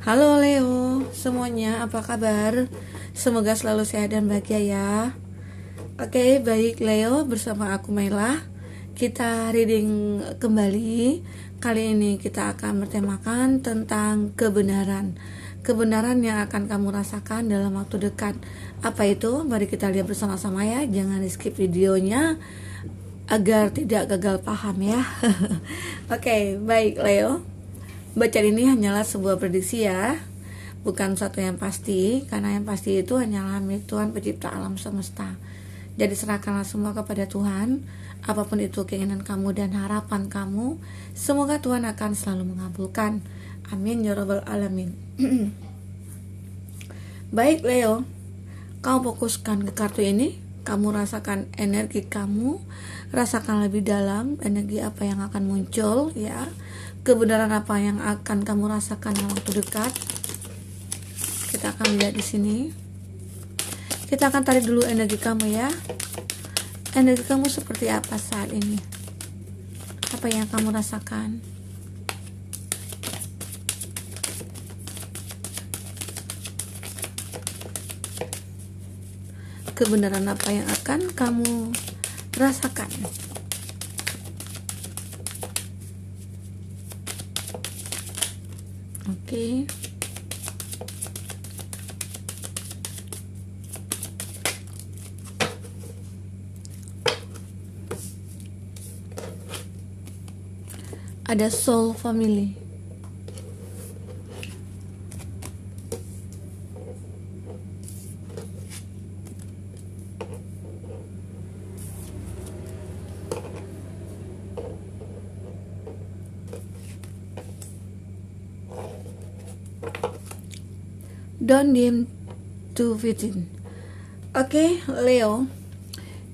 Halo Leo, semuanya apa kabar? Semoga selalu sehat dan bahagia ya. Oke, baik Leo, bersama aku Maila. Kita reading kembali. Kali ini kita akan bertemakan tentang kebenaran. Kebenaran yang akan kamu rasakan dalam waktu dekat. Apa itu? Mari kita lihat bersama-sama ya. Jangan di skip videonya agar tidak gagal paham ya. Oke, baik Leo. Bacaan ini hanyalah sebuah prediksi ya, bukan sesuatu yang pasti, karena yang pasti itu hanyalah milik Tuhan pencipta alam semesta. Jadi serahkanlah semua kepada Tuhan, apapun itu keinginan kamu dan harapan kamu, semoga Tuhan akan selalu mengabulkan. Amin ya rabbal alamin. Baik Leo, kamu fokuskan ke kartu ini, kamu rasakan energi kamu, rasakan lebih dalam energi apa yang akan muncul ya. Kebenaran apa yang akan kamu rasakan dalam waktu dekat. Kita akan lihat di sini. Kita akan tarik dulu energi kamu ya. Energi kamu seperti apa saat ini? Apa yang kamu rasakan? Kebenaran apa yang akan kamu rasakan? Oke. Ada soul family. Don't deem to fit in. Oke, Leo.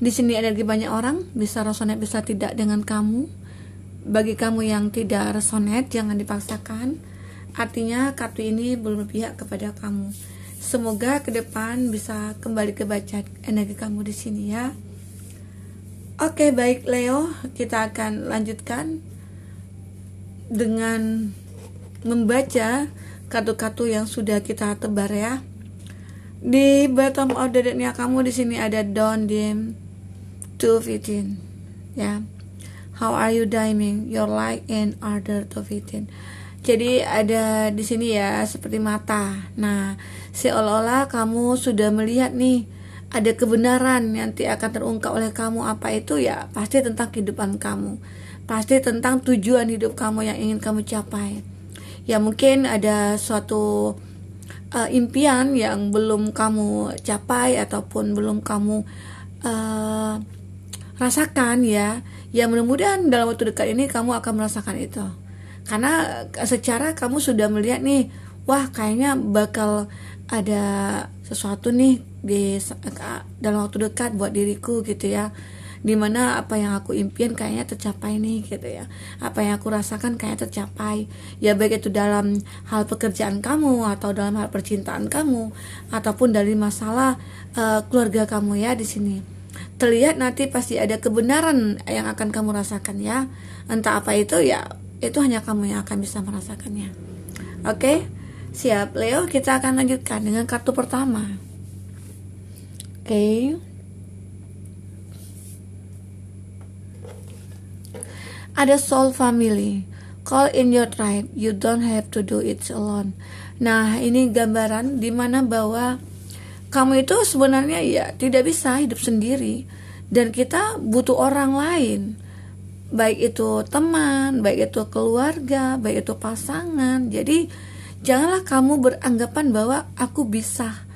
Di sini energi banyak orang, bisa resonate bisa tidak dengan kamu. Bagi kamu yang tidak resonate, jangan dipaksakan. Artinya kartu ini belum berpihak kepada kamu. Semoga ke depan bisa kembali ke baca energi kamu di sini ya. Oke, baik Leo, kita akan lanjutkan dengan membaca kartu-kartu yang sudah kita tebar ya. Di bottom of the decknya kamu di sini ada don't deem to fit in ya. How are you dimming your light in order to fit in? Jadi ada di sini ya seperti mata. Nah, seolah-olah kamu sudah melihat nih ada kebenaran yang nanti akan terungkap oleh kamu. Apa itu ya? Pasti tentang kehidupan kamu. Pasti tentang tujuan hidup kamu yang ingin kamu capai. Ya mungkin ada suatu impian yang belum kamu capai ataupun belum kamu rasakan ya. Ya mudah-mudahan dalam waktu dekat ini kamu akan merasakan itu. Karena secara kamu sudah melihat nih, wah kayaknya bakal ada sesuatu nih di dalam waktu dekat buat diriku gitu ya. Dimana apa yang aku impian kayaknya tercapai nih gitu ya. Apa yang aku rasakan kayaknya tercapai. Ya baik itu dalam hal pekerjaan kamu atau dalam hal percintaan kamu ataupun dari masalah keluarga kamu ya di sini. Terlihat nanti pasti ada kebenaran yang akan kamu rasakan ya. Entah apa itu ya, itu hanya kamu yang akan bisa merasakannya. Oke, siap Leo, kita akan lanjutkan dengan kartu pertama. Oke. Ada soul family. Call in your tribe. You don't have to do it alone. Nah, ini gambaran dimana bahwa kamu itu sebenarnya ya tidak bisa hidup sendiri. Dan kita butuh orang lain. Baik itu teman, baik itu keluarga, baik itu pasangan. Jadi janganlah kamu beranggapan bahwa aku bisa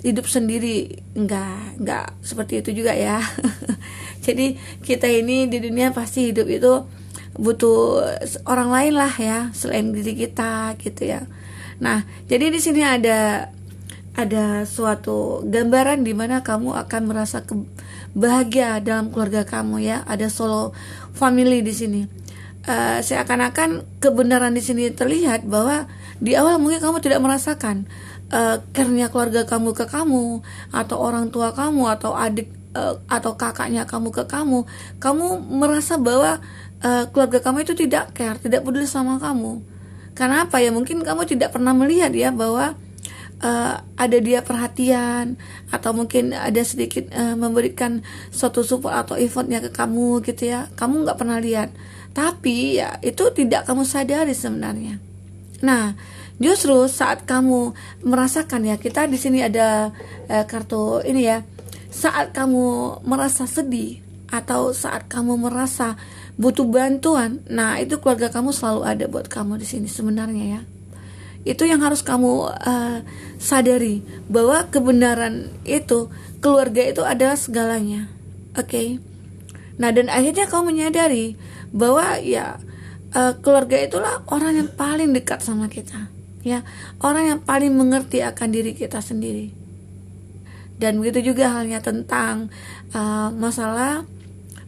hidup sendiri. Enggak seperti itu juga ya. Jadi kita ini di dunia pasti hidup itu butuh orang lain lah ya selain diri kita gitu ya. Nah, jadi di sini ada suatu gambaran di mana kamu akan merasa bahagia dalam keluarga kamu ya. Ada solo family di sini. Seakan-akan kebenaran di sini terlihat bahwa di awal mungkin kamu tidak merasakan karena keluarga kamu ke kamu atau orang tua kamu atau adik atau kakaknya kamu ke kamu merasa bahwa keluarga kamu itu tidak care, tidak peduli sama kamu. Karena apa ya? Mungkin kamu tidak pernah melihat ya bahwa ada dia perhatian, atau mungkin ada sedikit memberikan suatu support atau effortnya ke kamu gitu ya. Kamu nggak pernah lihat, tapi ya itu tidak kamu sadari sebenarnya. Nah, justru saat kamu merasakan ya, kita di sini ada kartu ini ya. Saat kamu merasa sedih atau saat kamu merasa butuh bantuan, nah itu keluarga kamu selalu ada buat kamu di sini sebenarnya ya. Itu yang harus kamu sadari, bahwa kebenaran itu, keluarga itu adalah segalanya. Oke. Nah, dan akhirnya kamu menyadari bahwa ya keluarga itulah orang yang paling dekat sama kita, ya, orang yang paling mengerti akan diri kita sendiri. Dan begitu juga halnya tentang masalah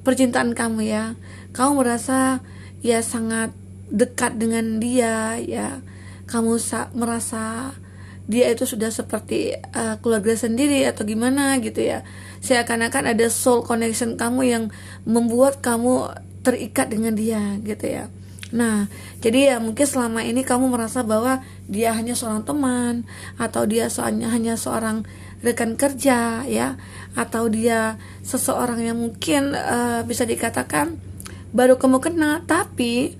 percintaan kamu ya. Kamu merasa ya sangat dekat dengan dia ya. Kamu merasa dia itu sudah seperti keluarga sendiri atau gimana gitu ya. Seakan-akan ada soul connection kamu yang membuat kamu terikat dengan dia gitu ya. Nah, jadi ya mungkin selama ini kamu merasa bahwa dia hanya seorang teman, atau dia hanya seorang rekan kerja ya, atau dia seseorang yang mungkin bisa dikatakan baru kamu kenal, tapi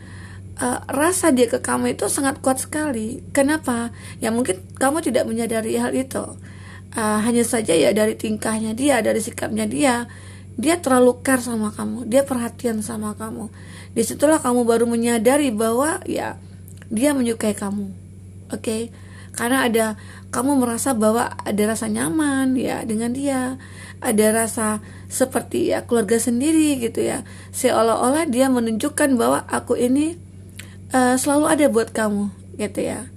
rasa dia ke kamu itu sangat kuat sekali. Kenapa? Ya mungkin kamu tidak menyadari hal itu. Hanya saja ya dari tingkahnya dia, dari sikapnya dia terlalu care sama kamu, dia perhatian sama kamu. Disitulah kamu baru menyadari bahwa ya dia menyukai kamu. Oke? Karena kamu merasa bahwa ada rasa nyaman ya dengan dia, ada rasa seperti ya keluarga sendiri gitu ya. Seolah-olah dia menunjukkan bahwa aku ini selalu ada buat kamu gitu ya.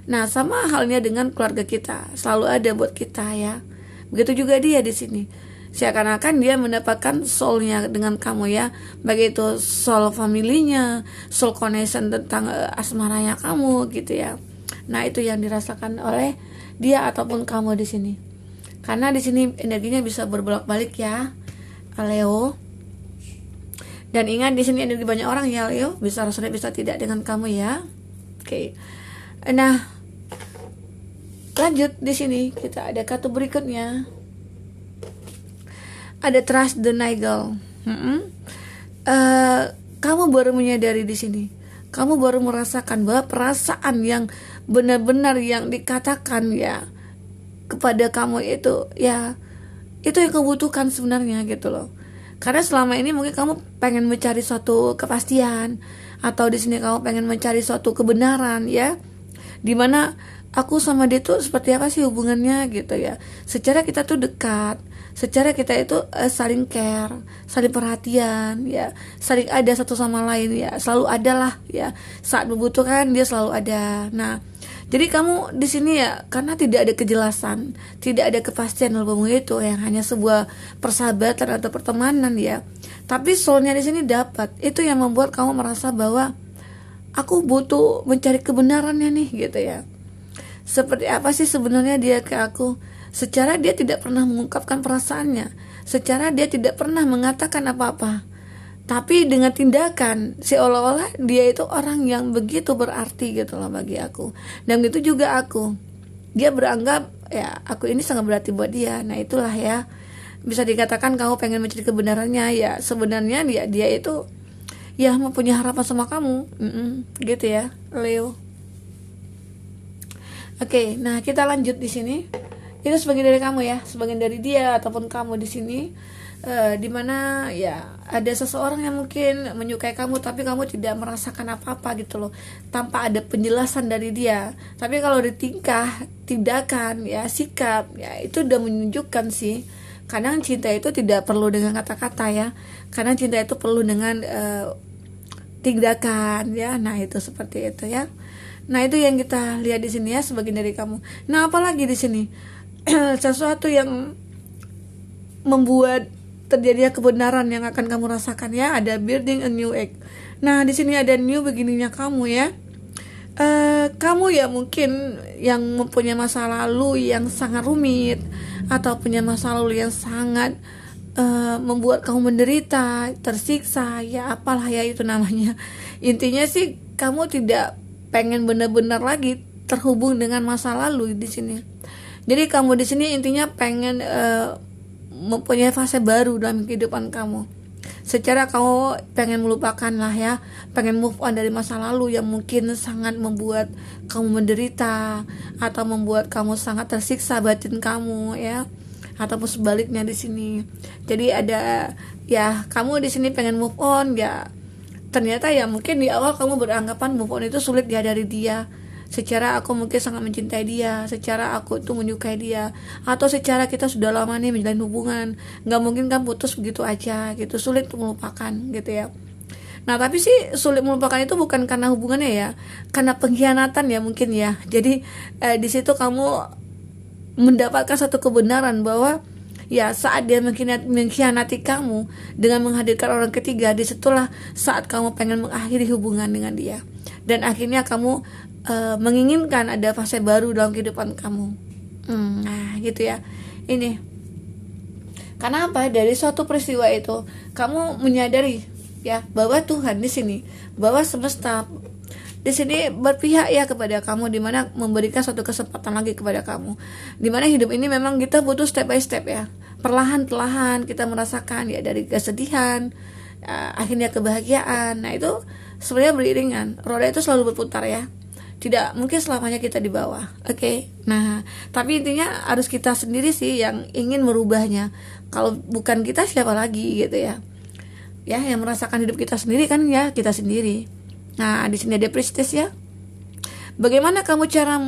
Nah, sama halnya dengan keluarga kita, selalu ada buat kita ya. Begitu juga dia di sini. Seakan-akan dia mendapatkan soulnya dengan kamu ya, baik itu soul familinya, soul connection tentang asmaranya kamu gitu ya. Nah, itu yang dirasakan oleh dia ataupun kamu di sini. Karena di sini energinya bisa berbolak-balik ya, Leo. Dan ingat di sini energi banyak orang ya Leo, bisa resonate bisa tidak dengan kamu ya. Oke. Nah, lanjut di sini kita ada kartu berikutnya. Ada trust the Nigel. Kamu baru menyadari di sini. Kamu baru merasakan bahwa perasaan yang benar-benar yang dikatakan ya kepada kamu itu ya itu yang kamu butuhkan sebenarnya gitu loh. Karena selama ini mungkin kamu pengen mencari suatu kepastian, atau di sini kamu pengen mencari suatu kebenaran ya, dimana aku sama dia tuh seperti apa sih hubungannya gitu ya. Secara kita tuh dekat, secara kita itu saling care, saling perhatian ya, saling ada satu sama lain ya, selalu ada lah ya, saat membutuhkan dia selalu ada. Nah, jadi kamu di sini ya, karena tidak ada kejelasan, tidak ada kepastian dalam hubungan itu yang hanya sebuah persahabatan atau pertemanan ya. Tapi soulnya di sini dapat. Itu yang membuat kamu merasa bahwa aku butuh mencari kebenarannya nih gitu ya. Seperti apa sih sebenarnya dia ke aku? Secara dia tidak pernah mengungkapkan perasaannya, secara dia tidak pernah mengatakan apa-apa. Tapi dengan tindakan seolah-olah dia itu orang yang begitu berarti gitu loh bagi aku. Dan itu juga aku. Dia beranggap ya aku ini sangat berarti buat dia. Nah, itulah ya. Bisa dikatakan kamu pengen mencari kebenarannya ya. Sebenarnya dia itu ya mempunyai harapan sama kamu. Gitu ya, Leo. Oke, nah kita lanjut di sini. Itu sebagian dari kamu ya, sebagian dari dia ataupun kamu di sini. Dimana ya ada seseorang yang mungkin menyukai kamu tapi kamu tidak merasakan apa-apa gitu loh, tanpa ada penjelasan dari dia. Tapi kalau di tingkah, tindakan ya, sikap ya, itu udah menunjukkan sih. Kadang cinta itu tidak perlu dengan kata-kata ya, karena cinta itu perlu dengan tindakan ya. Nah, itu seperti itu ya. Nah, itu yang kita lihat di sini ya, sebagian dari kamu. Nah, apalagi di sini sesuatu yang membuat terjadinya kebenaran yang akan kamu rasakan ya, ada building a new egg. Nah, di sini ada new beginningnya kamu ya. Kamu ya mungkin yang mempunyai masa lalu yang sangat rumit, atau punya masa lalu yang sangat membuat kamu menderita, tersiksa ya, apalah ya itu namanya. Intinya sih kamu tidak pengen benar-benar lagi terhubung dengan masa lalu di sini. Jadi kamu di sini intinya pengen mempunyai fase baru dalam kehidupan kamu. Secara kamu pengen melupakan lah ya, pengen move on dari masa lalu yang mungkin sangat membuat kamu menderita atau membuat kamu sangat tersiksa batin kamu ya, ataupun sebaliknya di sini. Jadi ada ya, kamu di sini pengen move on ya, ternyata ya mungkin di awal kamu beranggapan move on itu sulit ya dari dia. Secara aku mungkin sangat mencintai dia, secara aku tuh menyukai dia, atau secara kita sudah lama nih menjalin hubungan, nggak mungkin kan putus begitu aja gitu, sulit untuk melupakan gitu ya. Nah tapi sih sulit melupakan itu bukan karena hubungannya ya, karena pengkhianatan ya mungkin ya. Jadi di situ kamu mendapatkan satu kebenaran bahwa ya saat dia mengkhianati kamu dengan menghadirkan orang ketiga, disitulah saat kamu pengen mengakhiri hubungan dengan dia, dan akhirnya kamu menginginkan ada fase baru dalam kehidupan kamu. Nah gitu ya. Ini karena apa? Dari suatu peristiwa itu kamu menyadari ya bahwa Tuhan di sini, bahwa semesta di sini berpihak ya kepada kamu, dimana memberikan suatu kesempatan lagi kepada kamu, dimana hidup ini memang kita butuh step by step ya, perlahan-lahan kita merasakan ya, dari kesedihan akhirnya kebahagiaan. Nah itu sebenarnya beriringan, roda itu selalu berputar ya, tidak mungkin selamanya kita di bawah. Oke. Nah tapi intinya harus kita sendiri sih yang ingin merubahnya. Kalau bukan kita siapa lagi gitu ya, ya yang merasakan hidup kita sendiri kan ya kita sendiri. Nah di sini ada priestess ya. Bagaimana kamu cara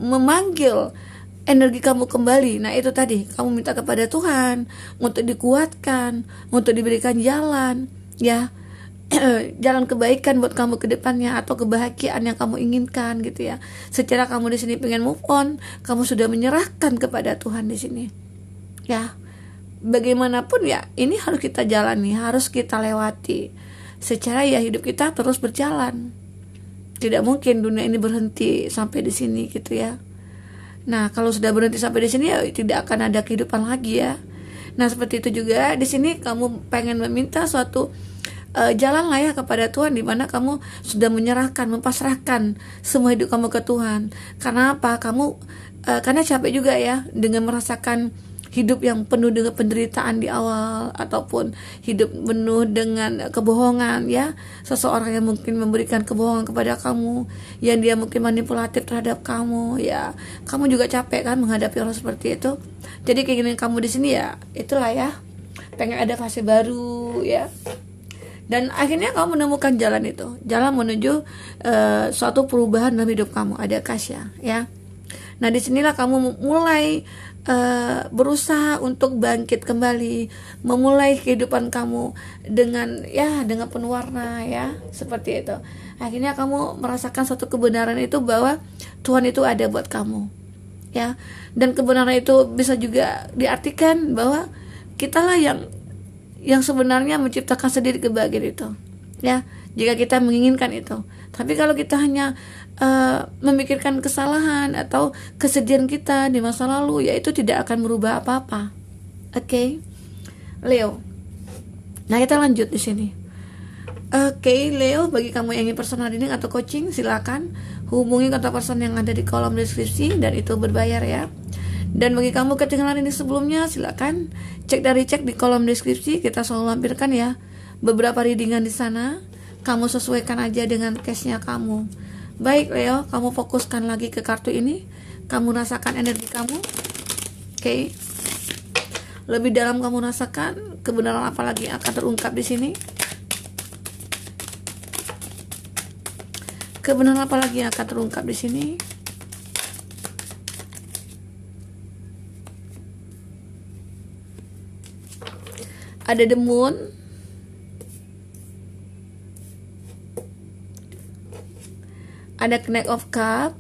memanggil energi kamu kembali? Nah itu tadi, kamu minta kepada Tuhan untuk dikuatkan, untuk diberikan jalan ya, jalan kebaikan buat kamu ke depannya, atau kebahagiaan yang kamu inginkan gitu ya. Secara kamu di sini pengen move on, kamu sudah menyerahkan kepada Tuhan di sini. Ya, bagaimanapun ya, ini harus kita jalani, harus kita lewati. Secara ya hidup kita terus berjalan. Tidak mungkin dunia ini berhenti sampai di sini gitu ya. Nah, kalau sudah berhenti sampai di sini ya tidak akan ada kehidupan lagi ya. Nah, seperti itu juga di sini kamu pengen meminta suatu jalan lah ya kepada Tuhan, di mana kamu sudah menyerahkan, mempasrahkan semua hidup kamu ke Tuhan. Karena apa? Kamu karena capek juga ya dengan merasakan hidup yang penuh dengan penderitaan di awal, ataupun hidup penuh dengan kebohongan ya. Seseorang yang mungkin memberikan kebohongan kepada kamu, yang dia mungkin manipulatif terhadap kamu ya. Kamu juga capek kan menghadapi orang seperti itu. Jadi keinginan kamu di sini ya itulah ya, pengen ada fase baru ya. Dan akhirnya kamu menemukan jalan itu, jalan menuju suatu perubahan dalam hidup kamu. Ada Kasya ya. Nah disinilah kamu mulai berusaha untuk bangkit kembali, memulai kehidupan kamu dengan penuh warna ya, seperti itu. Akhirnya kamu merasakan satu kebenaran itu, bahwa Tuhan itu ada buat kamu ya. Dan kebenaran itu bisa juga diartikan bahwa kitalah yang sebenarnya menciptakan sendiri kebahagiaan itu ya, jika kita menginginkan itu. Tapi kalau kita hanya memikirkan kesalahan atau kesedihan kita di masa lalu, ya itu tidak akan merubah apa-apa. Oke, Leo. Nah kita lanjut di sini. Oke, Leo, bagi kamu yang ingin personal reading atau coaching, silakan hubungi kontak person yang ada di kolom deskripsi, dan itu berbayar ya. Dan bagi kamu ketinggalan ini sebelumnya, silakan cek di kolom deskripsi. Kita selalu lampirkan ya beberapa readingan di sana. Kamu sesuaikan aja dengan case-nya kamu. Baik Leo, kamu fokuskan lagi ke kartu ini. Kamu rasakan energi kamu. Oke. Lebih dalam kamu rasakan kebenaran apa lagi yang akan terungkap di sini. Kebenaran apa lagi yang akan terungkap di sini. Ada the moon. Ada Knight of Cup.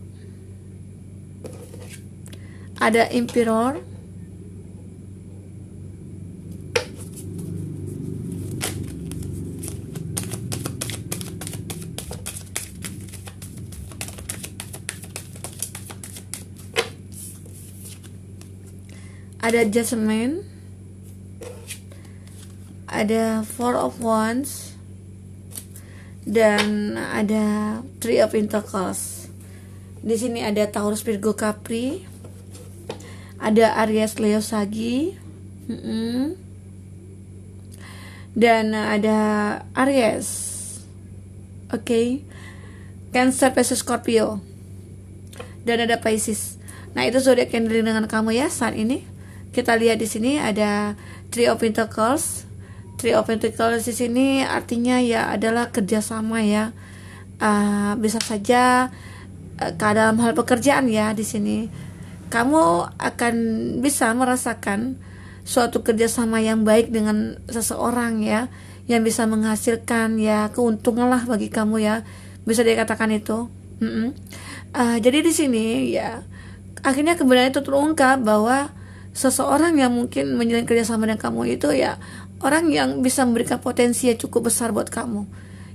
Ada Emperor. Ada Judgment. Ada Four of Wands. dan ada Three of Pentacles. Di sini ada Taurus, Virgo, Capri, ada Aries, Leo, Sagi, dan ada Aries, Cancer, Pisces, Scorpio, dan ada Pisces. Nah, itu zodiak yang dealing dengan kamu ya saat ini. Kita lihat di sini ada Three of Pentacles. Three of Pentacles di sini artinya ya adalah kerjasama ya. Bisa saja dalam hal pekerjaan ya, di sini kamu akan bisa merasakan suatu kerjasama yang baik dengan seseorang ya, yang bisa menghasilkan ya keuntungan lah bagi kamu ya, bisa dikatakan itu. Jadi di sini ya akhirnya kebenaran itu terungkap bahwa seseorang yang mungkin menjalin kerjasama dengan kamu itu ya orang yang bisa memberikan potensi yang cukup besar buat kamu,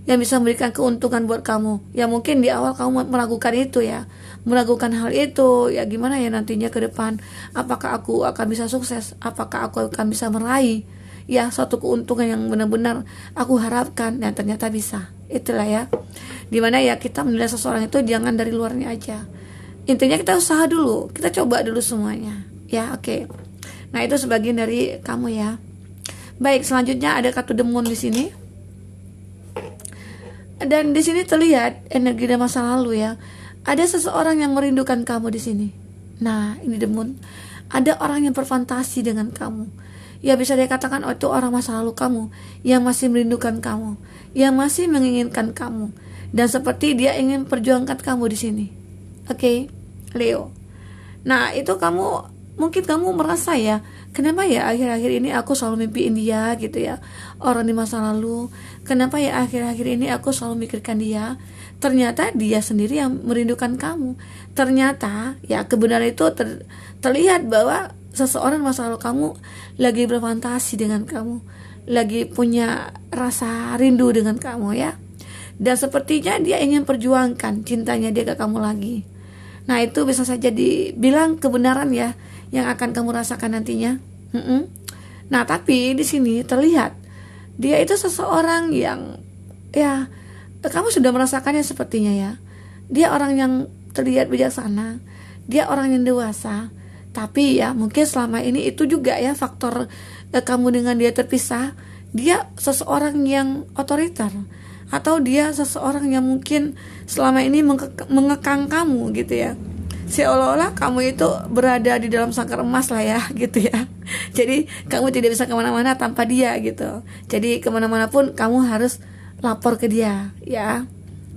yang bisa memberikan keuntungan buat kamu. Ya mungkin di awal kamu meragukan itu ya, meragukan hal itu ya, gimana ya nantinya ke depan, apakah aku akan bisa sukses, apakah aku akan bisa meraih ya suatu keuntungan yang benar-benar aku harapkan, dan ternyata bisa. Itulah ya, dimana ya kita menilai seseorang itu jangan dari luarnya aja, intinya kita usaha dulu, kita coba dulu semuanya ya. Nah, itu sebagian dari kamu ya. Baik, selanjutnya ada kartu The Moon di sini. Dan di sini terlihat energi dari masa lalu ya. Ada seseorang yang merindukan kamu di sini. Nah, ini The Moon. Ada orang yang berfantasi dengan kamu. Ya bisa dikatakan itu orang masa lalu kamu yang masih merindukan kamu, yang masih menginginkan kamu, dan seperti dia ingin perjuangkan kamu di sini. Leo. Nah, itu mungkin kamu merasa ya, kenapa ya akhir-akhir ini aku selalu mimpiin dia gitu ya, orang di masa lalu. Kenapa ya akhir-akhir ini aku selalu mikirkan dia. Ternyata dia sendiri yang merindukan kamu. Ternyata ya kebenaran itu terlihat bahwa seseorang masa lalu kamu lagi berfantasi dengan kamu, lagi punya rasa rindu dengan kamu ya. Dan sepertinya dia ingin perjuangkan cintanya dia ke kamu lagi. Nah, itu bisa saja dibilang kebenaran ya yang akan kamu rasakan nantinya. Nah, tapi di sini terlihat dia itu seseorang yang ya kamu sudah merasakannya sepertinya ya. Dia orang yang terlihat bijaksana, dia orang yang dewasa. Tapi ya mungkin selama ini itu juga ya faktor kamu dengan dia terpisah. Dia seseorang yang otoriter, atau dia seseorang yang mungkin selama ini mengekang kamu gitu ya. Seolah-olah kamu itu berada di dalam sangkar emas lah ya gitu ya. Jadi kamu tidak bisa kemana-mana tanpa dia gitu. Jadi kemana-mana pun kamu harus lapor ke dia ya,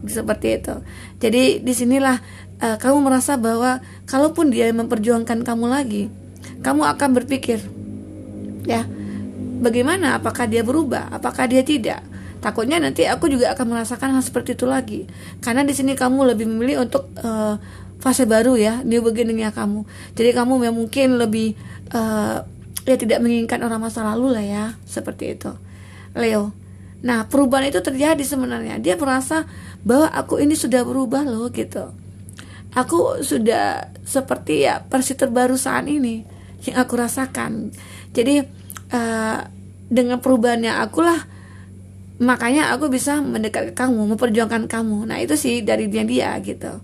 seperti itu. Jadi disinilah kamu merasa bahwa kalaupun dia memperjuangkan kamu lagi, kamu akan berpikir ya, bagaimana, apakah dia berubah, apakah dia tidak. Takutnya nanti aku juga akan merasakan hal seperti itu lagi. Karena di sini kamu lebih memilih untuk fase baru ya, new beginning-nya kamu. Jadi kamu yang mungkin lebih ya tidak menginginkan orang masa lalu lah ya, seperti itu, Leo. Nah, perubahan itu terjadi sebenarnya. Dia merasa bahwa aku ini sudah berubah loh gitu. Aku sudah seperti ya versi terbaru saat ini yang aku rasakan. Jadi dengan perubahannya akulah, makanya aku bisa mendekat ke kamu, memperjuangkan kamu. Nah, itu sih dari dia gitu.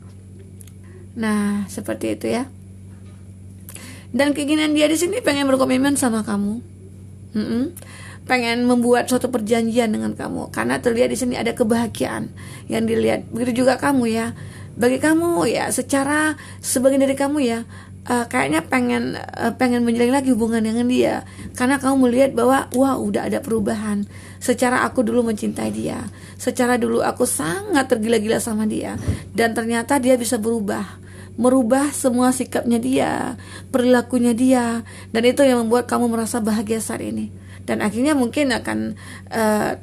Nah, seperti itu ya. Dan keinginan dia di sini pengen berkomitmen sama kamu. Pengen membuat suatu perjanjian dengan kamu, karena terlihat di sini ada kebahagiaan yang dilihat. Begitu juga kamu ya. Bagi kamu ya, secara sebagian dari kamu ya, kayaknya pengen menjalin lagi hubungan dengan dia, karena kamu melihat bahwa wah, udah ada perubahan. Secara aku dulu mencintai dia, secara dulu aku sangat tergila-gila sama dia, dan ternyata dia bisa merubah semua sikapnya dia, perilakunya dia, dan itu yang membuat kamu merasa bahagia saat ini. Dan akhirnya mungkin akan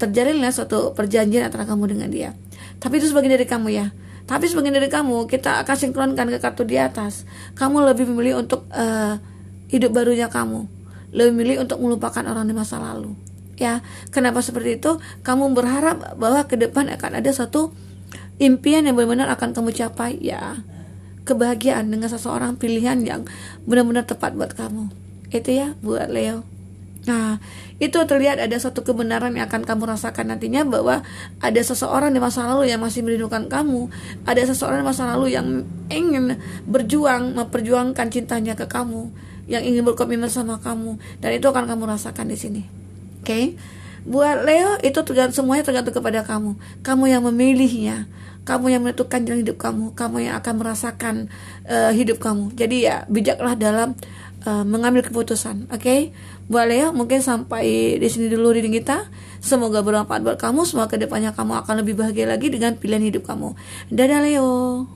terjalinlah suatu perjanjian antara kamu dengan dia. Tapi itu sebagian dari kamu ya. Tapi sebagian dari kamu, kita akan sinkronkan ke kartu di atas. Kamu lebih memilih untuk hidup barunya kamu, lebih memilih untuk melupakan orang di masa lalu ya. Kenapa seperti itu? Kamu berharap bahwa ke depan akan ada satu impian yang benar-benar akan kamu capai ya, kebahagiaan dengan seseorang pilihan yang benar-benar tepat buat kamu. Itu ya buat Leo. Nah, itu terlihat ada satu kebenaran yang akan kamu rasakan nantinya, bahwa ada seseorang di masa lalu yang masih merindukan kamu. Ada seseorang di masa lalu yang ingin memperjuangkan cintanya ke kamu, yang ingin berkomitmen sama kamu, dan itu akan kamu rasakan di sini. Oke? Buat Leo, itu semuanya tergantung kepada kamu. Kamu yang memilihnya, kamu yang menentukan jalan hidup kamu yang akan merasakan hidup kamu. Jadi ya, bijaklah dalam mengambil keputusan. Oke? Buat Leo, mungkin sampai di sini dulu reading kita. Semoga bermanfaat buat kamu. Semoga kedepannya kamu akan lebih bahagia lagi dengan pilihan hidup kamu. Dadah Leo.